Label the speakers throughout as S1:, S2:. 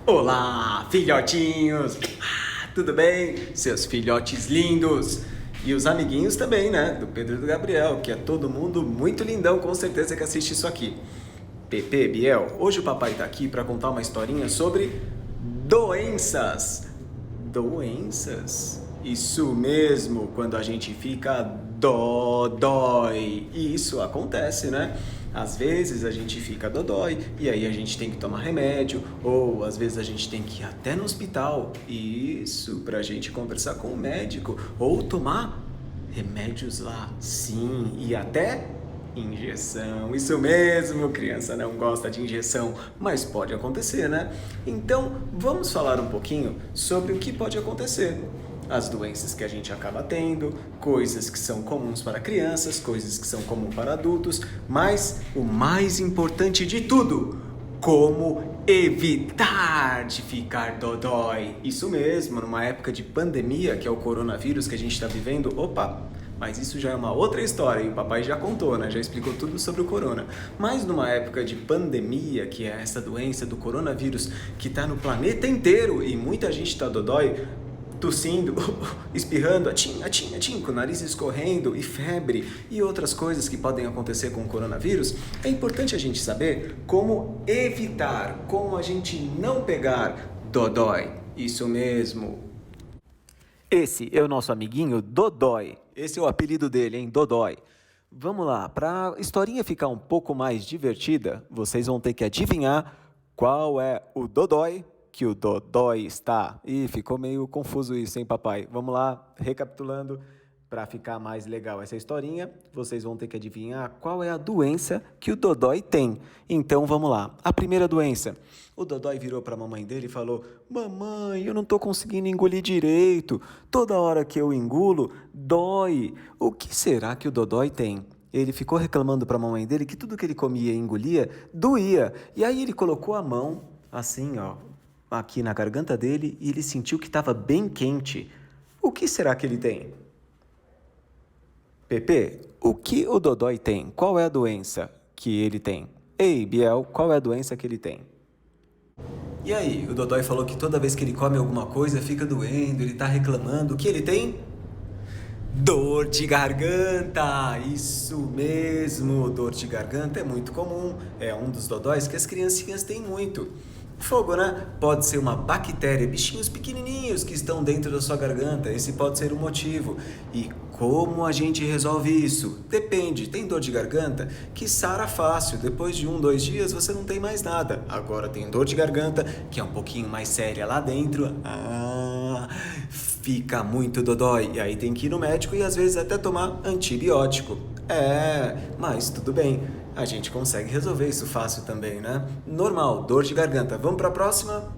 S1: Olá, filhotinhos! Tudo bem? Seus filhotes lindos! E os amiguinhos também, né? Do Pedro e do Gabriel, que é todo mundo muito lindão, com certeza que assiste isso aqui. Pepe, Biel, hoje o papai tá aqui para contar uma historinha sobre doenças. Doenças? Isso mesmo, quando a gente fica dodói. E isso acontece, né? Às vezes a gente fica dodói e aí a gente tem que tomar remédio, ou às vezes a gente tem que ir até no hospital, isso, pra gente conversar com o médico, ou tomar remédios lá, sim, e até injeção. Isso mesmo, criança não gosta de injeção, mas pode acontecer, né? Então, vamos falar um pouquinho sobre o que pode acontecer. As doenças que a gente acaba tendo, coisas que são comuns para crianças, coisas que são comuns para adultos, mas o mais importante de tudo, como evitar de ficar dodói. Isso mesmo, numa época de pandemia, que é o coronavírus que a gente está vivendo, mas isso já é uma outra história e o papai já contou, né? Já explicou tudo sobre o corona. Mas numa época de pandemia, que é essa doença do coronavírus que está no planeta inteiro e muita gente está dodói, tossindo, espirrando, atim, com o nariz escorrendo e febre e outras coisas que podem acontecer com o coronavírus, é importante a gente saber como evitar, como a gente não pegar dodói. Isso mesmo. Esse é o nosso amiguinho Dodói. Esse é o apelido dele, hein? Dodói. Vamos lá, para a historinha ficar um pouco mais divertida, vocês vão ter que adivinhar qual é o Dodói que o Dodói está. Ih, ficou meio confuso isso, hein, papai? Vamos lá, recapitulando, para ficar mais legal essa historinha, vocês vão ter que adivinhar qual é a doença que o Dodói tem. Então, vamos lá. A primeira doença. O Dodói virou para a mamãe dele e falou: Mamãe, eu não estou conseguindo engolir direito. Toda hora que eu engulo, dói. O que será que o Dodói tem? Ele ficou reclamando para a mamãe dele que tudo que ele comia e engolia, doía. E aí ele colocou a mão, assim, ó, aqui na garganta dele, e ele sentiu que estava bem quente. O que será que ele tem? Pepe, o que o Dodói tem? Qual é a doença que ele tem? Ei, Biel, qual é a doença que ele tem? E aí, o Dodói falou que toda vez que ele come alguma coisa fica doendo, ele está reclamando. O que ele tem? Dor de garganta! Isso mesmo, dor de garganta é muito comum. É um dos dodóis que as criancinhas têm muito. Fogo, né? Pode ser uma bactéria, bichinhos pequenininhos que estão dentro da sua garganta. Esse pode ser o motivo. E como a gente resolve isso? Depende. Tem dor de garganta que sara fácil. Depois de 2 dias você não tem mais nada. Agora tem dor de garganta que é um pouquinho mais séria lá dentro. Fica muito dodói. E aí tem que ir no médico e às vezes até tomar antibiótico. Mas tudo bem. A gente consegue resolver isso fácil também, né? Normal, dor de garganta. Vamos para a próxima?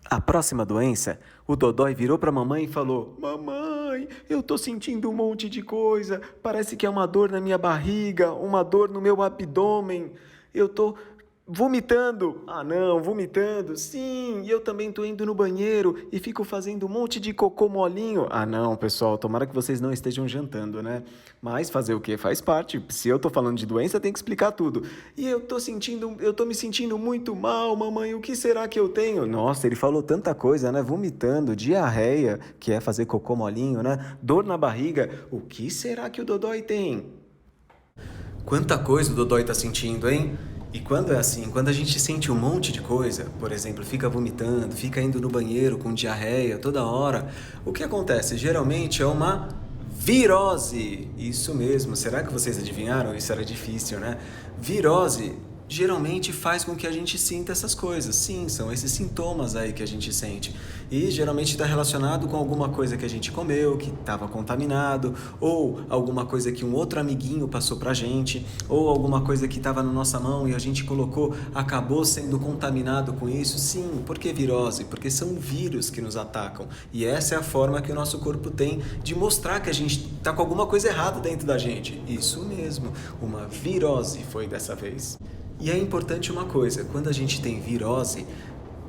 S1: A próxima doença, o Dodói virou para a mamãe e falou: Mamãe, eu tô sentindo um monte de coisa. Parece que é uma dor na minha barriga, uma dor no meu abdômen. Eu tô vomitando. Não, vomitando. Sim, e eu também tô indo no banheiro e fico fazendo um monte de cocô molinho. Não, pessoal, tomara que vocês não estejam jantando, né? Mas fazer o quê? Faz parte. Se eu tô falando de doença, tem que explicar tudo. E eu tô me sentindo muito mal, mamãe. O que será que eu tenho? Nossa, ele falou tanta coisa, né? Vomitando, diarreia, que é fazer cocô molinho, né? Dor na barriga. O que será que o Dodói tem? Quanta coisa o Dodói tá sentindo, hein? E quando é assim, quando a gente sente um monte de coisa, por exemplo, fica vomitando, fica indo no banheiro com diarreia toda hora, o que acontece? Geralmente é uma virose. Isso mesmo, será que vocês adivinharam? Isso era difícil, né? Virose geralmente faz com que a gente sinta essas coisas. Sim, são esses sintomas aí que a gente sente. E geralmente está relacionado com alguma coisa que a gente comeu, que estava contaminado, ou alguma coisa que um outro amiguinho passou pra gente, ou alguma coisa que estava na nossa mão e a gente colocou, acabou sendo contaminado com isso. Sim, por que virose? Porque são vírus que nos atacam. E essa é a forma que o nosso corpo tem de mostrar que a gente está com alguma coisa errada dentro da gente. Isso mesmo, uma virose foi dessa vez. E é importante uma coisa, quando a gente tem virose,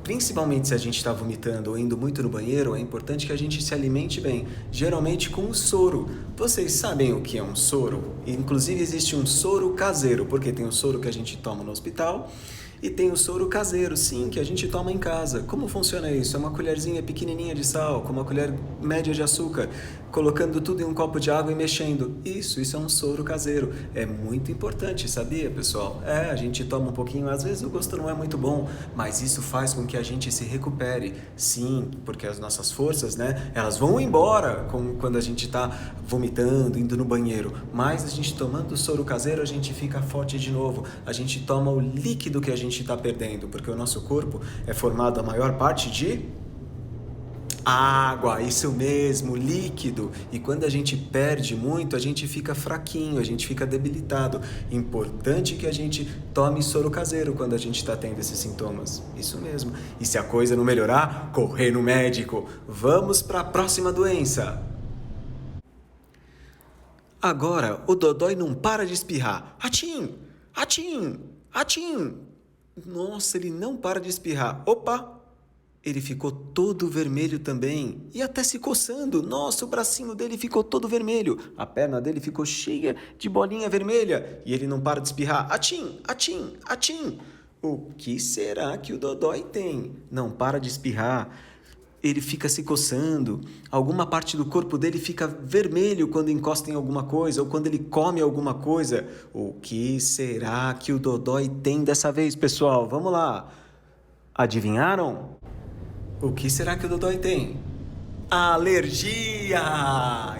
S1: principalmente se a gente está vomitando ou indo muito no banheiro, é importante que a gente se alimente bem, geralmente com o soro. Vocês sabem o que é um soro? Inclusive existe um soro caseiro, porque tem o soro que a gente toma no hospital E tem o soro caseiro, sim, que a gente toma em casa. Como funciona isso? É uma colherzinha pequenininha de sal, com uma colher média de açúcar, colocando tudo em um copo de água e mexendo. Isso é um soro caseiro. É muito importante, sabia, pessoal? A gente toma um pouquinho, às vezes o gosto não é muito bom, mas isso faz com que a gente se recupere. Sim, porque as nossas forças, né, elas vão embora quando a gente está vomitando, indo no banheiro. Mas a gente tomando o soro caseiro, a gente fica forte de novo. A gente toma o líquido que a gente está perdendo, porque o nosso corpo é formado a maior parte de água, isso mesmo, líquido. E quando a gente perde muito, a gente fica fraquinho, a gente fica debilitado. Importante que a gente tome soro caseiro quando a gente está tendo esses sintomas. Isso mesmo. E se a coisa não melhorar, correr no médico. Vamos para a próxima doença. Agora, o Dodói não para de espirrar. Atim! Atim! Atim! Nossa, ele não para de espirrar. Opa! Ele ficou todo vermelho também e até se coçando. Nossa, o bracinho dele ficou todo vermelho. A perna dele ficou cheia de bolinha vermelha e ele não para de espirrar. Atim, atim, atim. O que será que o Dodói tem? Não para de espirrar. Ele fica se coçando. Alguma parte do corpo dele fica vermelho quando encosta em alguma coisa ou quando ele come alguma coisa. O que será que o Dodói tem dessa vez, pessoal? Vamos lá. Adivinharam? O que será que o Dodói tem? Alergia!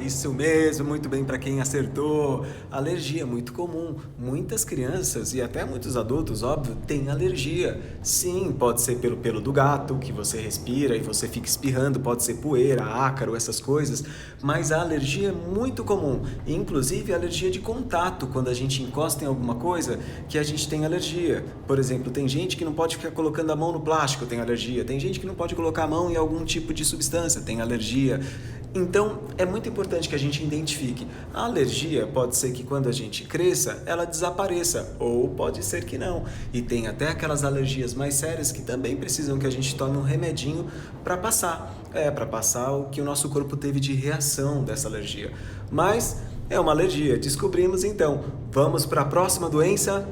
S1: Isso mesmo, muito bem para quem acertou. Alergia é muito comum. Muitas crianças e até muitos adultos, óbvio, têm alergia. Sim, pode ser pelo pelo do gato, que você respira e você fica espirrando, pode ser poeira, ácaro, essas coisas, mas a alergia é muito comum. Inclusive alergia de contato, quando a gente encosta em alguma coisa que a gente tem alergia. Por exemplo, tem gente que não pode ficar colocando a mão no plástico, tem alergia. Tem gente que não pode colocar a mão em algum tipo de substância, tem alergia. Então, é muito importante que a gente identifique. A alergia pode ser que quando a gente cresça, ela desapareça, ou pode ser que não. E tem até aquelas alergias mais sérias que também precisam que a gente tome um remedinho para passar. Para passar o que o nosso corpo teve de reação dessa alergia. Mas é uma alergia, descobrimos então. Vamos para a próxima doença?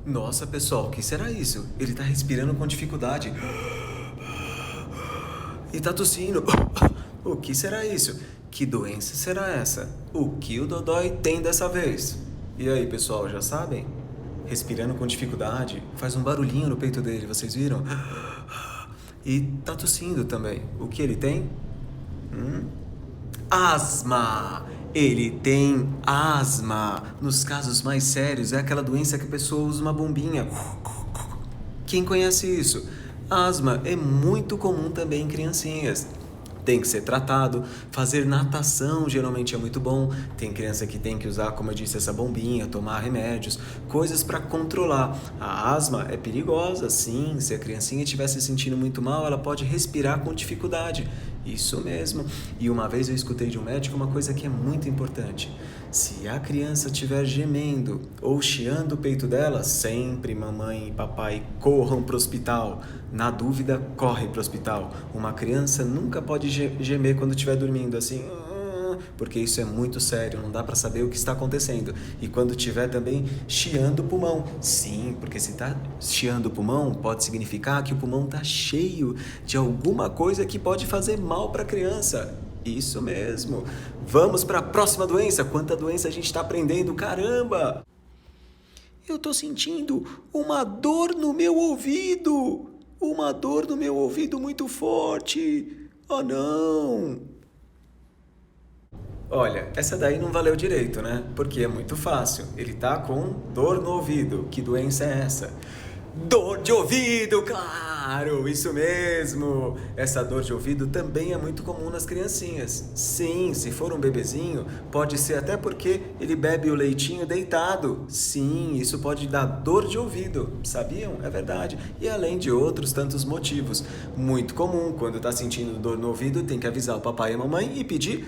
S1: Nossa, pessoal, o que será isso? Ele tá respirando com dificuldade. E tá tossindo. O que será isso? Que doença será essa? O que o Dodói tem dessa vez? E aí, pessoal, já sabem? Respirando com dificuldade, faz um barulhinho no peito dele, vocês viram? E tá tossindo também. O que ele tem? Asma! Ele tem asma. Nos casos mais sérios, é aquela doença que a pessoa usa uma bombinha. Quem conhece isso? Asma é muito comum também em criancinhas. Tem que ser tratado, fazer natação geralmente é muito bom. Tem criança que tem que usar, como eu disse, essa bombinha, tomar remédios, coisas para controlar. A asma é perigosa, sim. Se a criancinha estiver se sentindo muito mal, ela pode respirar com dificuldade. Isso mesmo. E uma vez eu escutei de um médico uma coisa que é muito importante. Se a criança estiver gemendo ou chiando o peito dela, sempre mamãe e papai corram para o hospital. Na dúvida, corre para o hospital. Uma criança nunca pode gemer quando estiver dormindo assim, porque isso é muito sério, não dá para saber o que está acontecendo. E quando tiver também chiando o pulmão. Sim, porque se está chiando o pulmão, pode significar que o pulmão está cheio de alguma coisa que pode fazer mal para a criança. Isso mesmo. Vamos para a próxima doença. Quanta doença a gente está aprendendo, caramba! Eu tô sentindo uma dor no meu ouvido. Uma dor no meu ouvido muito forte. Oh, não! Olha, essa daí não valeu direito, né? Porque é muito fácil. Ele tá com dor no ouvido. Que doença é essa? Dor de ouvido, claro, isso mesmo. Essa dor de ouvido também é muito comum nas criancinhas. Sim, se for um bebezinho, pode ser até porque ele bebe o leitinho deitado. Sim, isso pode dar dor de ouvido. Sabiam? É verdade. E além de outros tantos motivos. Muito comum, quando tá sentindo dor no ouvido, tem que avisar o papai e a mamãe e pedir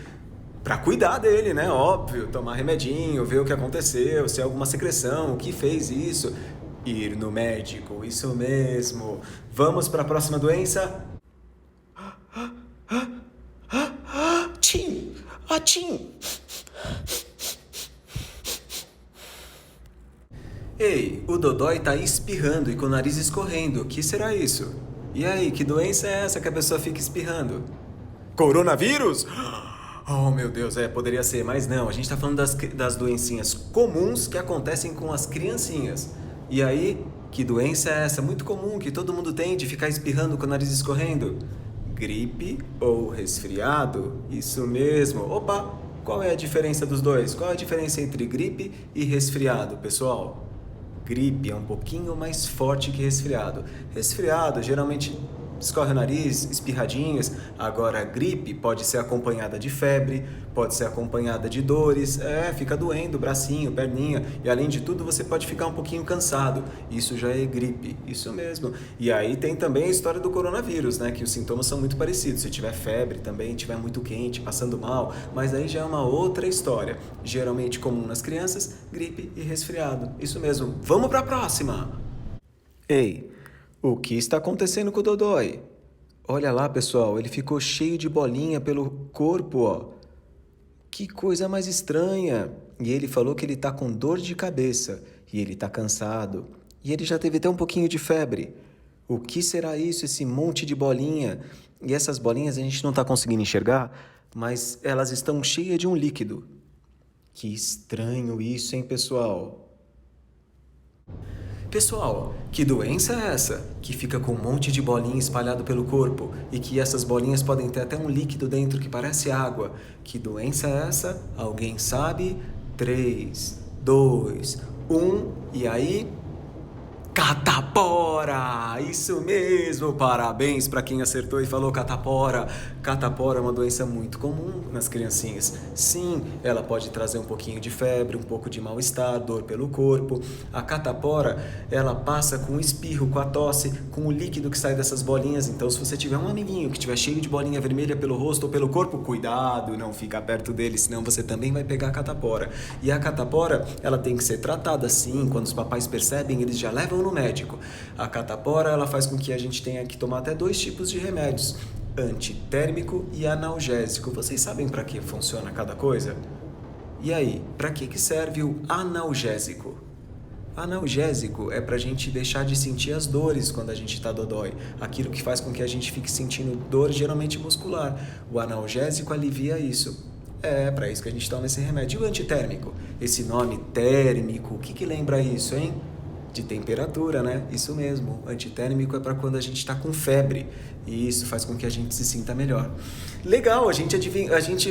S1: para cuidar dele, né? Óbvio, tomar remedinho, ver o que aconteceu, se é alguma secreção, o que fez isso. Ir no médico, isso mesmo. Vamos para a próxima doença? Atim! Ei, o Dodói tá espirrando e com o nariz escorrendo. O que será isso? E aí, que doença é essa que a pessoa fica espirrando? Coronavírus? Oh, meu Deus, poderia ser, mas não. A gente tá falando das doencinhas comuns que acontecem com as criancinhas. E aí, que doença é essa? Muito comum, que todo mundo tem de ficar espirrando com o nariz escorrendo. Gripe ou resfriado? Isso mesmo. Opa, qual é a diferença dos dois? Qual é a diferença entre gripe e resfriado, pessoal? Gripe é um pouquinho mais forte que resfriado. Resfriado geralmente escorre o nariz, espirradinhas. Agora, a gripe pode ser acompanhada de febre, pode ser acompanhada de dores, fica doendo, bracinho, perninha. E além de tudo, você pode ficar um pouquinho cansado. Isso já é gripe, isso mesmo. E aí tem também a história do coronavírus, né? Que os sintomas são muito parecidos. Se tiver febre também, tiver muito quente, passando mal, mas aí já é uma outra história. Geralmente comum nas crianças, gripe e resfriado. Isso mesmo. Vamos para a próxima! Ei, o que está acontecendo com o Dodói? Olha lá, pessoal, ele ficou cheio de bolinha pelo corpo, ó. Que coisa mais estranha. E ele falou que ele tá com dor de cabeça e ele tá cansado. E ele já teve até um pouquinho de febre. O que será isso, esse monte de bolinha? E essas bolinhas a gente não tá conseguindo enxergar, mas elas estão cheias de um líquido. Que estranho isso, hein, pessoal? Pessoal, que doença é essa? Que fica com um monte de bolinha espalhado pelo corpo e que essas bolinhas podem ter até um líquido dentro que parece água. Que doença é essa? Alguém sabe? 3, 2, 1 e aí? Catapora! Isso mesmo! Parabéns para quem acertou e falou catapora. Catapora é uma doença muito comum nas criancinhas. Sim, ela pode trazer um pouquinho de febre, um pouco de mal-estar, dor pelo corpo. A catapora, ela passa com o espirro, com a tosse, com o líquido que sai dessas bolinhas. Então, se você tiver um amiguinho que estiver cheio de bolinha vermelha pelo rosto ou pelo corpo, cuidado, não fica perto dele, senão você também vai pegar a catapora. E a catapora, ela tem que ser tratada sim. Quando os papais percebem, eles já levam no médico. A catapora, ela faz com que a gente tenha que tomar até 2 tipos de remédios, antitérmico e analgésico. Vocês sabem para que funciona cada coisa? E aí, para que serve o analgésico? Analgésico é para a gente deixar de sentir as dores quando a gente está dodói. Aquilo que faz com que a gente fique sentindo dor, geralmente muscular. O analgésico alivia isso. É para isso que a gente toma esse remédio. E o antitérmico? Esse nome térmico, o que lembra isso, hein? De temperatura, né? Isso mesmo. Antitérmico é para quando a gente está com febre. E isso faz com que a gente se sinta melhor. Legal, a gente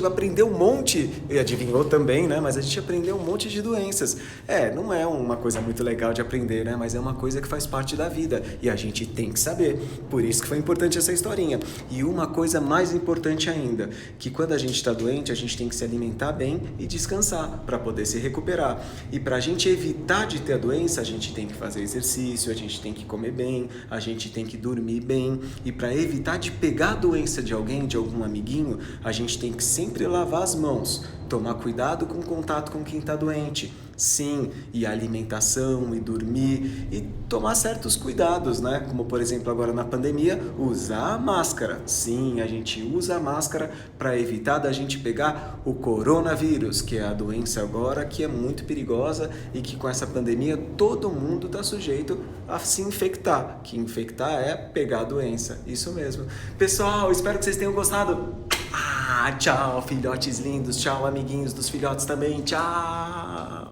S1: aprendeu um monte, e adivinhou também, né? Mas a gente aprendeu um monte de doenças. Não é uma coisa muito legal de aprender, né? Mas é uma coisa que faz parte da vida e a gente tem que saber. Por isso que foi importante essa historinha. E uma coisa mais importante ainda, que quando a gente está doente, a gente tem que se alimentar bem e descansar para poder se recuperar. E para a gente evitar de ter a doença, a gente tem que fazer exercício, a gente tem que comer bem, a gente tem que dormir bem. E para evitar de pegar a doença de alguém, de algum amiguinho, a gente tem que sempre lavar as mãos, tomar cuidado com o contato com quem está doente. Sim, e alimentação, e dormir, e tomar certos cuidados, né? Como, por exemplo, agora na pandemia, usar a máscara. Sim, a gente usa a máscara para evitar da gente pegar o coronavírus, que é a doença agora que é muito perigosa e que com essa pandemia todo mundo está sujeito a se infectar. Que infectar é pegar a doença, isso mesmo. Pessoal, espero que vocês tenham gostado. Tchau, filhotes lindos. Tchau, amiguinhos dos filhotes também. Tchau.